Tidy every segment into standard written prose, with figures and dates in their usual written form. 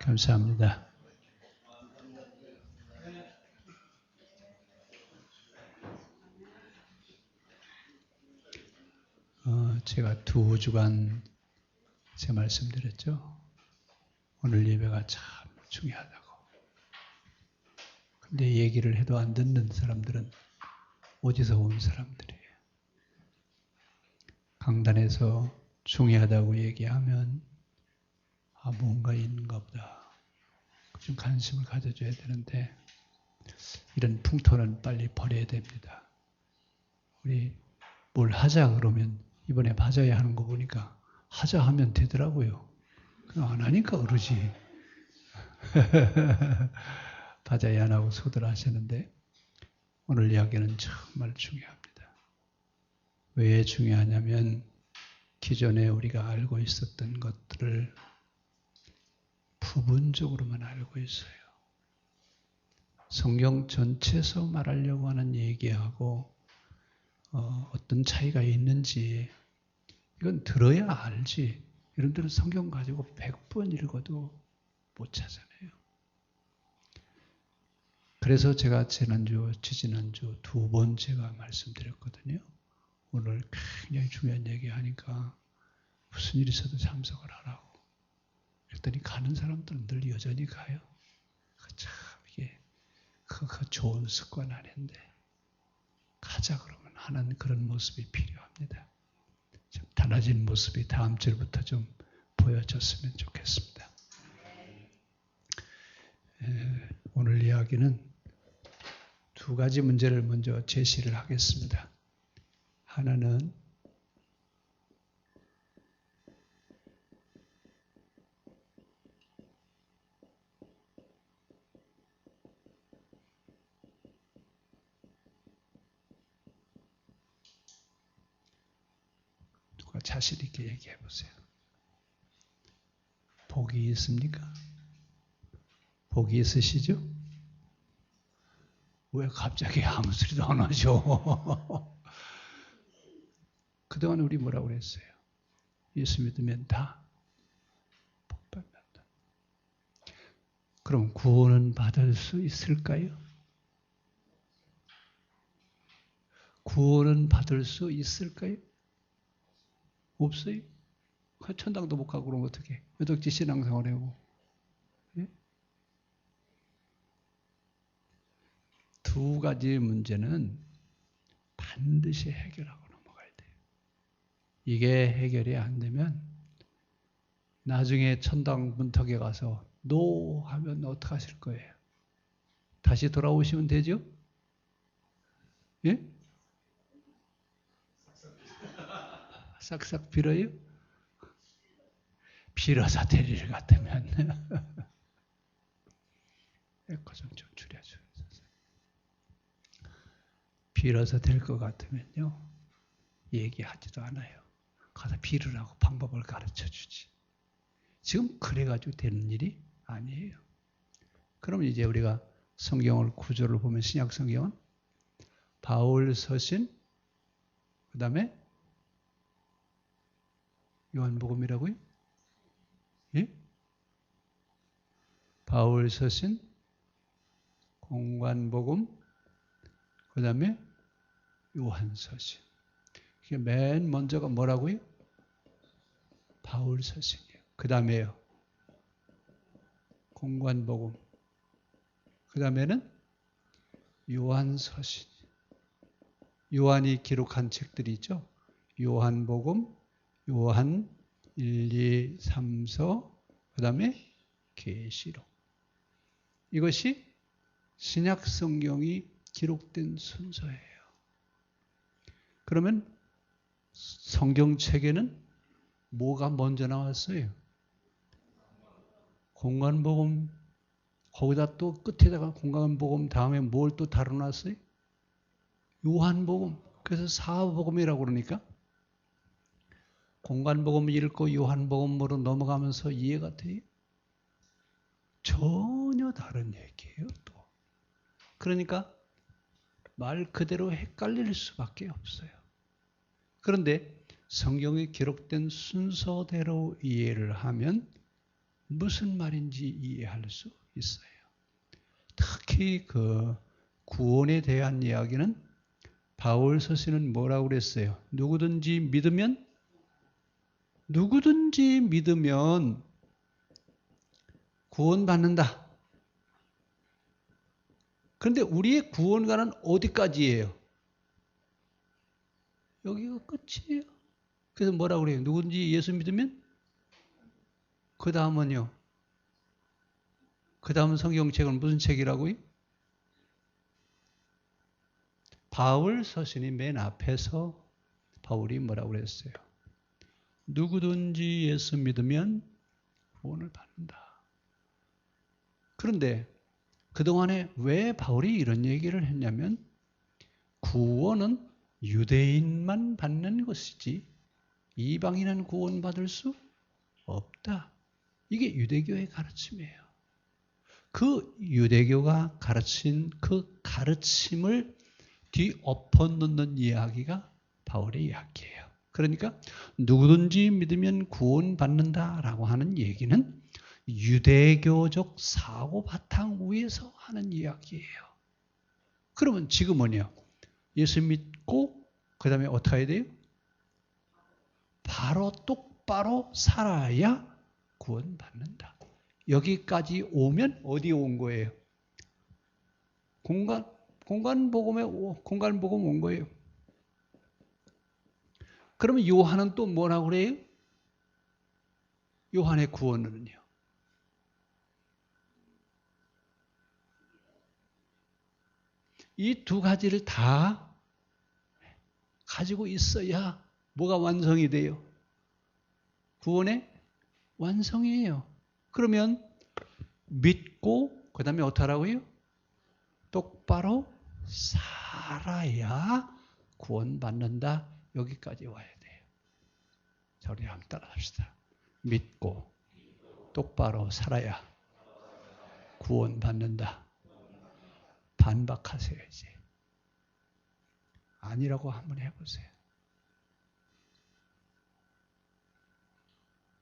감사합니다. 제가 2주간 제 말씀드렸죠. 오늘 예배가 참 중요하다고. 근데 얘기를 해도 안 듣는 사람들은 어디서 온 사람들이에요. 강단에서 중요하다고 얘기하면 뭔가 있는가 보다. 좀 관심을 가져줘야 되는데 이런 풍토는 빨리 버려야 됩니다. 우리 뭘 하자 그러면 이번에 맞아야 하는 거 보니까 하자 하면 되더라고요. 안 하니까 그러지. 맞아야 안 하고 소들 하시는데 오늘 이야기는 정말 중요합니다. 왜 중요하냐면 기존에 우리가 알고 있었던 것들을 부분적으로만 알고 있어요. 성경 전체에서 말하려고 하는 얘기하고 어떤 차이가 있는지 이건 들어야 알지. 여러분들은 성경 가지고 100번 읽어도 못 찾아내요. 그래서 제가 지난주, 지지난주 2번 제가 말씀드렸거든요. 오늘 굉장히 중요한 얘기하니까 무슨 일이 있어도 참석을 하라고. 그랬더니 가는 사람들은 늘 여전히 가요. 참 이게 그 좋은 습관 아닌데 가자 그러면 하는 그런 모습이 필요합니다. 좀 달라진 모습이 다음 주부터 좀 보여졌으면 좋겠습니다. 오늘 이야기는 2가지 문제를 먼저 제시를 하겠습니다. 하나는 누가 자신 있게 얘기해 보세요. 복이 있습니까? 복이 있으시죠? 왜 갑자기 아무 소리도 안 하죠? 그동안 우리 뭐라고 그랬어요? 예수 믿으면 다 복받는다. 그럼 구원은 받을 수 있을까요? 구원은 받을 수 있을까요? 없어요. 천당도 못 가고 그러면 어떻게? 어떻게 신앙생활 하고? 예? 2가지 문제는 반드시 해결하고 넘어가야 돼요. 이게 해결이 안 되면 나중에 천당 문턱에 가서 노 하면 어떡하실 거예요? 다시 돌아오시면 되죠? 예? 싹싹 빌어요? 빌어서 될 일 같으면 에코 좀 줄여줘요. 빌어서 될 것 같으면요. 얘기하지도 않아요. 가서 빌으라고 방법을 가르쳐 주지. 지금 그래가지고 되는 일이 아니에요. 그럼 이제 우리가 성경을 구조를 보면 신약 성경은 바울 서신 그 다음에 요한복음이라고요? 예? 바울 서신 공관복음 그 다음에 요한 서신. 이게 맨 먼저가 뭐라고요? 바울 서신이에요. 그 다음에요. 공관복음. 그 다음에는 요한 서신. 요한이 기록한 책들이 있죠. 요한복음, 요한 1, 2, 3서, 그 다음에 계시록. 이것이 신약 성경이 기록된 순서예요. 그러면 성경책에는 뭐가 먼저 나왔어요? 공관복음, 거기다 또 끝에다가 공관복음 다음에 뭘 또 다뤄놨어요? 요한복음. 그래서 사복음이라고 그러니까 공관복음 읽고 요한복음으로 넘어가면서 이해가 돼요? 전혀 다른 얘기예요, 또. 그러니까 말 그대로 헷갈릴 수밖에 없어요. 그런데 성경에 기록된 순서대로 이해를 하면 무슨 말인지 이해할 수 있어요. 특히 그 구원에 대한 이야기는 바울 서신은 뭐라고 그랬어요? 누구든지 믿으면 구원받는다. 그런데 우리의 구원과는 어디까지예요? 여기가 끝이에요. 그래서 뭐라고 그래요? 누구든지 예수 믿으면? 그 다음은요? 그 다음 성경책은 무슨 책이라고요? 바울 서신이 맨 앞에서 바울이 뭐라고 그랬어요? 누구든지 예수 믿으면 구원을 받는다. 그런데 그동안에 왜 바울이 이런 얘기를 했냐면 구원은 유대인만 받는 것이지 이방인은 구원받을 수 없다. 이게 유대교의 가르침이에요. 그 유대교가 가르친 그 가르침을 뒤엎어 놓는 이야기가 바울의 이야기예요. 그러니까 누구든지 믿으면 구원받는다라고 하는 얘기는 유대교적 사고 바탕 위에서 하는 이야기예요. 그러면 지금은요. 예수 믿고 그 다음에 어떻게 해야 돼요? 바로 똑바로 살아야 구원받는다. 여기까지 오면 어디 온 거예요? 공간복음 온 거예요. 그러면 요한은 또 뭐라고 그래요? 요한의 구원은요. 이 두 가지를 다 가지고 있어야 뭐가 완성이 돼요? 구원의 완성이에요. 그러면 믿고 그 다음에 어떻게 하라고요? 똑바로 살아야 구원받는다. 여기까지 와야 돼요. 자, 우리 한번 따라합시다. 믿고 똑바로 살아야 구원받는다. 반박하세요, 이제. 아니라고 한번 해보세요.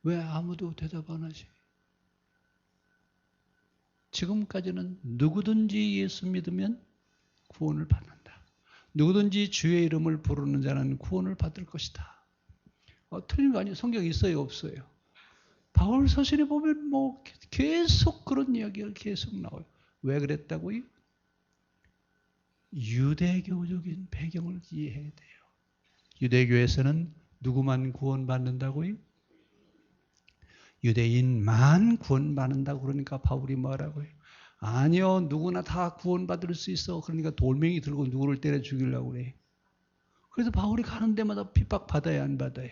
왜 아무도 대답 안 하지? 지금까지는 누구든지 예수 믿으면 구원을 받는다. 누구든지 주의 이름을 부르는 자는 구원을 받을 것이다. 틀린 거 아니에요? 성경에 있어요, 없어요? 바울 서신에 보면 뭐 계속 그런 이야기가 계속 나와요. 왜 그랬다고요? 유대교적인 배경을 이해해야 돼요. 유대교에서는 누구만 구원받는다고요? 유대인만 구원받는다고 그러니까 바울이 뭐라고요? 아니요, 누구나 다 구원받을 수 있어. 그러니까 돌멩이 들고 누구를 때려 죽이려고 그래. 그래서 바울이 가는 데마다 핍박받아야 안 받아요?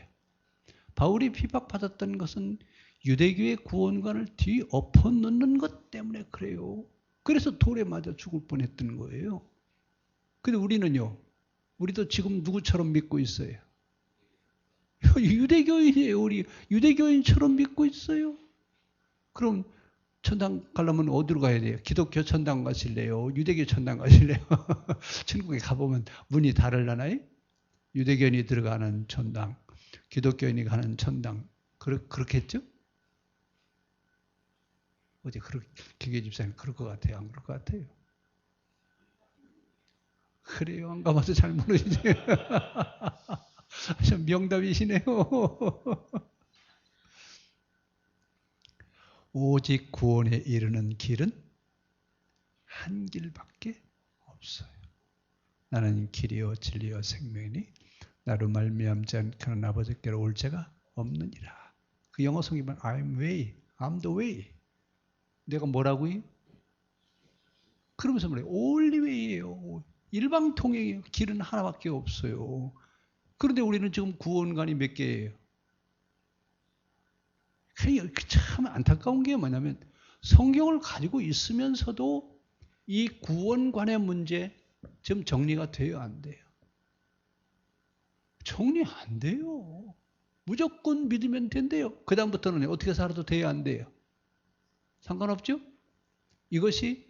바울이 핍박받았던 것은 유대교의 구원관을 뒤엎어 놓는 것 때문에 그래요. 그래서 돌에 맞아 죽을 뻔했던 거예요. 근데 우리는요, 우리도 지금 누구처럼 믿고 있어요? 유대교인이에요. 우리 유대교인처럼 믿고 있어요. 그럼 천당 가려면 어디로 가야 돼요? 기독교 천당 가실래요? 유대교 천당 가실래요? 천국에 가보면 문이 다르려나요? 유대교인이 들어가는 천당, 기독교인이 가는 천당, 그렇겠죠? 어제 기계 집사님 그럴 것 같아요? 안 그럴 것 같아요? 그래요? 안 가봐서 잘 모르시죠? 참 명답이시네요. 오직 구원에 이르는 길은 한 길밖에 없어요. 나는 길이요 진리요 생명이니 나로 말미암지 않고는 아버지께로 올 자가 없느니라. 그 영어 성경은 I'm way, I'm the way. 내가 뭐라고요? 그러면서 뭐래요? only way예요. 일방통행이에요. 길은 하나밖에 없어요. 그런데 우리는 지금 구원관이 몇 개예요? 참 안타까운 게 뭐냐면 성경을 가지고 있으면서도 이 구원관의 문제 지금 정리가 돼요, 안 돼요? 정리 안 돼요. 무조건 믿으면 된대요. 그 다음부터는 어떻게 살아도 돼요, 안 돼요? 상관없죠? 이것이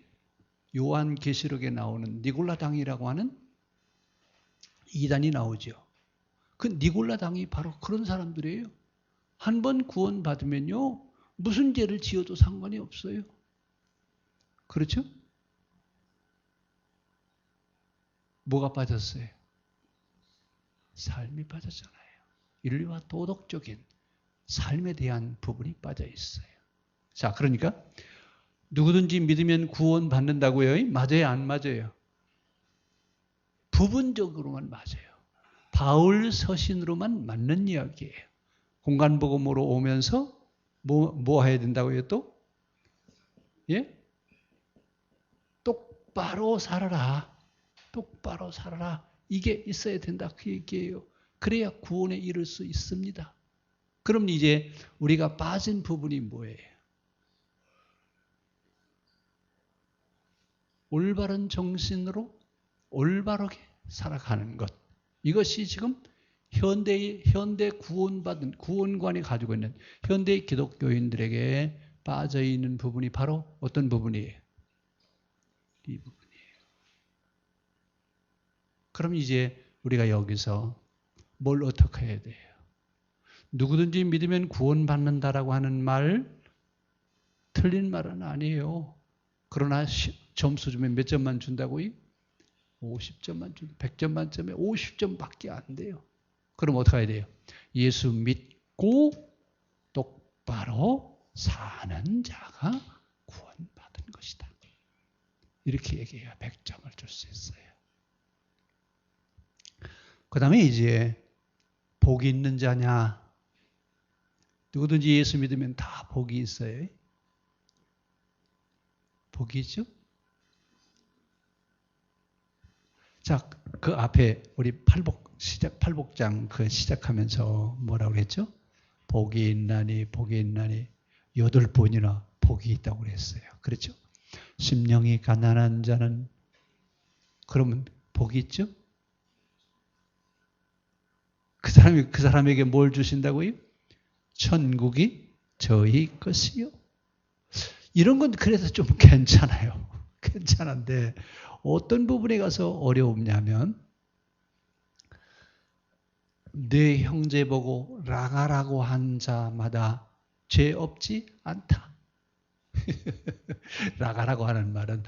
요한계시록에 나오는 니골라당이라고 하는 이단이 나오죠. 그 니골라당이 바로 그런 사람들이에요. 한 번 구원받으면요, 무슨 죄를 지어도 상관이 없어요. 그렇죠? 뭐가 빠졌어요? 삶이 빠졌잖아요. 인류와 도덕적인 삶에 대한 부분이 빠져 있어요. 자, 그러니까 누구든지 믿으면 구원 받는다고요? 맞아요, 안 맞아요? 부분적으로만 맞아요. 바울 서신으로만 맞는 이야기예요. 공간복음으로 오면서 뭐 해야 된다고요 또? 예? 똑바로 살아라. 똑바로 살아라. 이게 있어야 된다. 그 얘기예요. 그래야 구원에 이를 수 있습니다. 그럼 이제 우리가 빠진 부분이 뭐예요? 올바른 정신으로 올바르게 살아가는 것. 이것이 지금 현대 구원받은 구원관이 가지고 있는 현대 기독교인들에게 빠져 있는 부분이 바로 어떤 부분이에요? 이 부분이에요. 그럼 이제 우리가 여기서 뭘 어떻게 해야 돼요? 누구든지 믿으면 구원받는다라고 하는 말 틀린 말은 아니에요. 그러나 점수 주면 몇 점만 준다고요? 50점만 준 100점 만점에 50점밖에 안 돼요. 그럼 어떻게 해야 돼요? 예수 믿고 똑바로 사는 자가 구원받은 것이다. 이렇게 얘기해야 100점을 줄 수 있어요. 그 다음에 이제 복이 있는 자냐? 누구든지 예수 믿으면 다 복이 있어요. 복이 있죠? 자, 그 앞에 우리 팔복장 그 시작하면서 뭐라고 그랬죠? 복이 있나니, 복이 있나니, 8번이나 복이 있다고 그랬어요. 그렇죠? 심령이 가난한 자는, 그러면 복이 있죠? 그 사람에게 뭘 주신다고요? 천국이 저희 것이요. 이런 건 그래서 좀 괜찮아요. 괜찮은데 어떤 부분에 가서 어려움냐면 내 형제 보고 라가라고 한 자마다 죄 없지 않다. 라가라고 하는 말은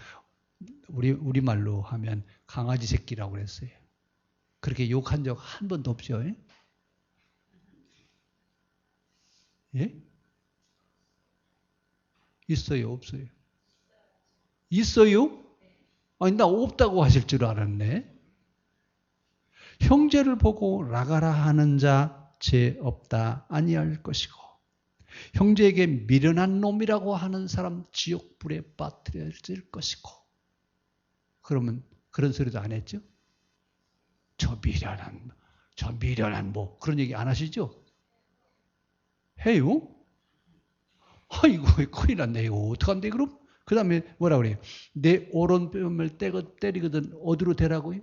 우리말로 하면 강아지 새끼라고 그랬어요. 그렇게 욕한 적 한 번도 없죠. 예? 있어요, 없어요? 있어요? 아니, 나 없다고 하실 줄 알았네. 형제를 보고 라가라 하는 자 죄 없다 아니할 것이고 형제에게 미련한 놈이라고 하는 사람 지옥불에 빠뜨려질 것이고. 그러면 그런 소리도 안 했죠? 저 미련한 뭐 그런 얘기 안 하시죠? 해요? 아이고 큰일 났네. 이거 어떡한데 그럼? 그 다음에 뭐라 그래요? 내 오른뺨을 때리거든 어디로 대라고요?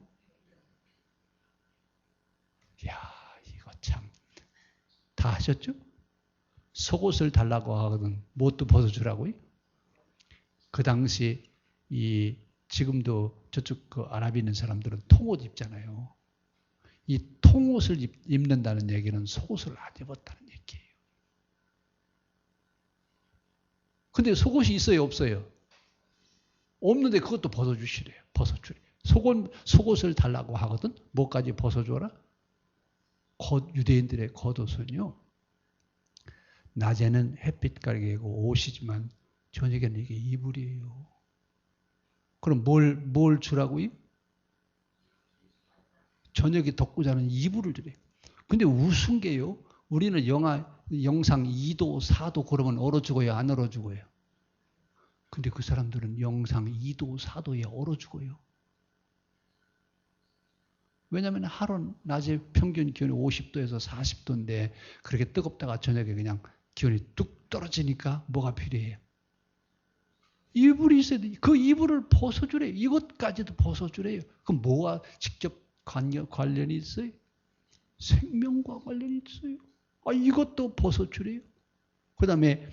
이야, 이거 참 다 하셨죠? 속옷을 달라고 하거든 뭣도 벗어주라고요? 그 당시 지금도 저쪽 그 아랍에 있는 사람들은 통옷 입잖아요. 이 통옷을 입는다는 얘기는 속옷을 안 입었다는 얘기예요. 근데 속옷이 있어요, 없어요? 없는데 그것도 벗어주시래요. 벗어주래. 속옷을 달라고 하거든. 뭐까지 벗어줘라? 유대인들의 겉옷은요. 낮에는 햇빛 가리개고 옷이지만 저녁에는 이게 이불이에요. 그럼 뭘 주라고요? 저녁에 덮고 자는 이불을 주래요. 근데 우스운 게요. 우리는 영상 2도, 4도 그러면 얼어 죽어요? 안 얼어 죽어요? 근데 그 사람들은 영상 2도, 4도에 얼어 죽어요. 왜냐하면 하루 낮에 평균 기온이 50도에서 40도인데 그렇게 뜨겁다가 저녁에 그냥 기온이 뚝 떨어지니까 뭐가 필요해요? 이불이 있어야 돼. 그 이불을 벗어주래요. 이것까지도 벗어주래요. 그럼 뭐와 직접 관련이 있어요? 생명과 관련이 있어요. 이것도 벗어주래요. 그 다음에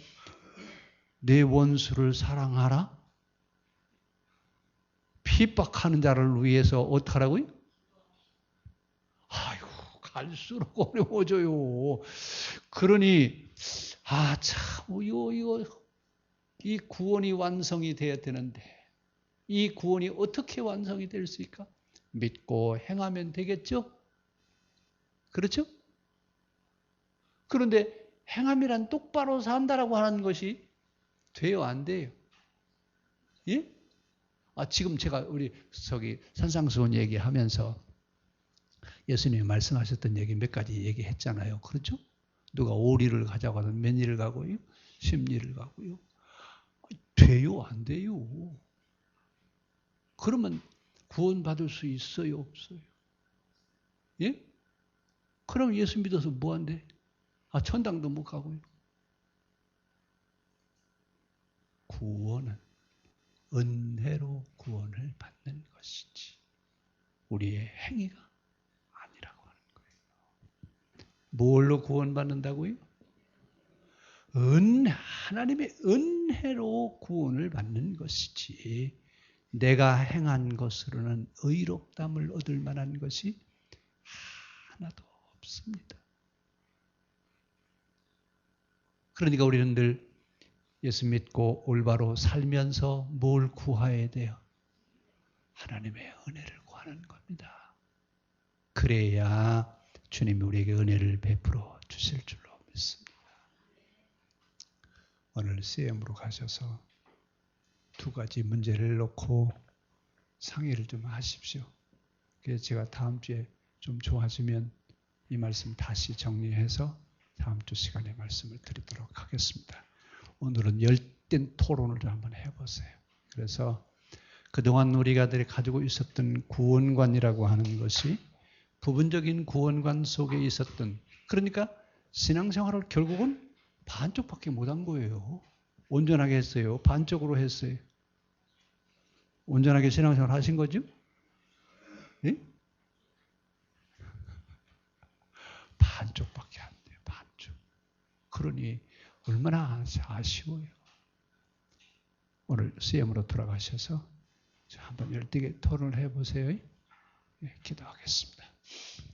내 원수를 사랑하라. 핍박하는 자를 위해서 어떻게 하라고요? 아이고 갈수록 어려워져요. 그러니 참, 이 구원이 완성이 되어야 되는데, 이 구원이 어떻게 완성이 될 수 있을까? 믿고 행하면 되겠죠? 그렇죠? 그런데 행함이란 똑바로 산다라고 하는 것이 돼요, 안 돼요? 예? 지금 제가 우리 산상수훈 얘기하면서 예수님이 말씀하셨던 얘기 몇 가지 얘기했잖아요. 그렇죠? 누가 오리를 가자고 하면 몇 리를 가고요? 10리를 가고요. 돼요, 안 돼요? 그러면 구원받을 수 있어요, 없어요? 예? 그럼 예수 믿어서 뭐 한대? 천당도 못 가고요. 구원은 은혜로 구원을 받는 것이지 우리의 행위가 아니라고 하는 거예요. 뭘로 구원받는다고요? 하나님의 은혜로 구원을 받는 것이지 내가 행한 것으로는 의롭담을 얻을 만한 것이 하나도 없습니다. 그러니까 우리는 늘 예수 믿고 올바로 살면서 뭘 구해야 돼요? 하나님의 은혜를 구하는 겁니다. 그래야 주님이 우리에게 은혜를 베풀어 주실 줄로 믿습니다. 오늘 CM으로 가셔서 두 가지 문제를 놓고 상의를 좀 하십시오. 그래서 제가 다음 주에 좀 좋아지면 이 말씀 다시 정리해서 다음 주 시간에 말씀을 드리도록 하겠습니다. 오늘은 열띤 토론을 한번 해보세요. 그래서 그동안 우리가 가지고 있었던 구원관이라고 하는 것이 부분적인 구원관 속에 있었던, 그러니까 신앙생활을 결국은 반쪽밖에 못한 거예요. 온전하게 했어요? 반쪽으로 했어요? 온전하게 신앙생활 하신 거죠? 예? 반쪽밖에 안 돼요. 반쪽. 그러니 얼마나 아쉬워요. 오늘 CM으로 돌아가셔서 한번 열띠게 토론을 해보세요. 예, 기도하겠습니다.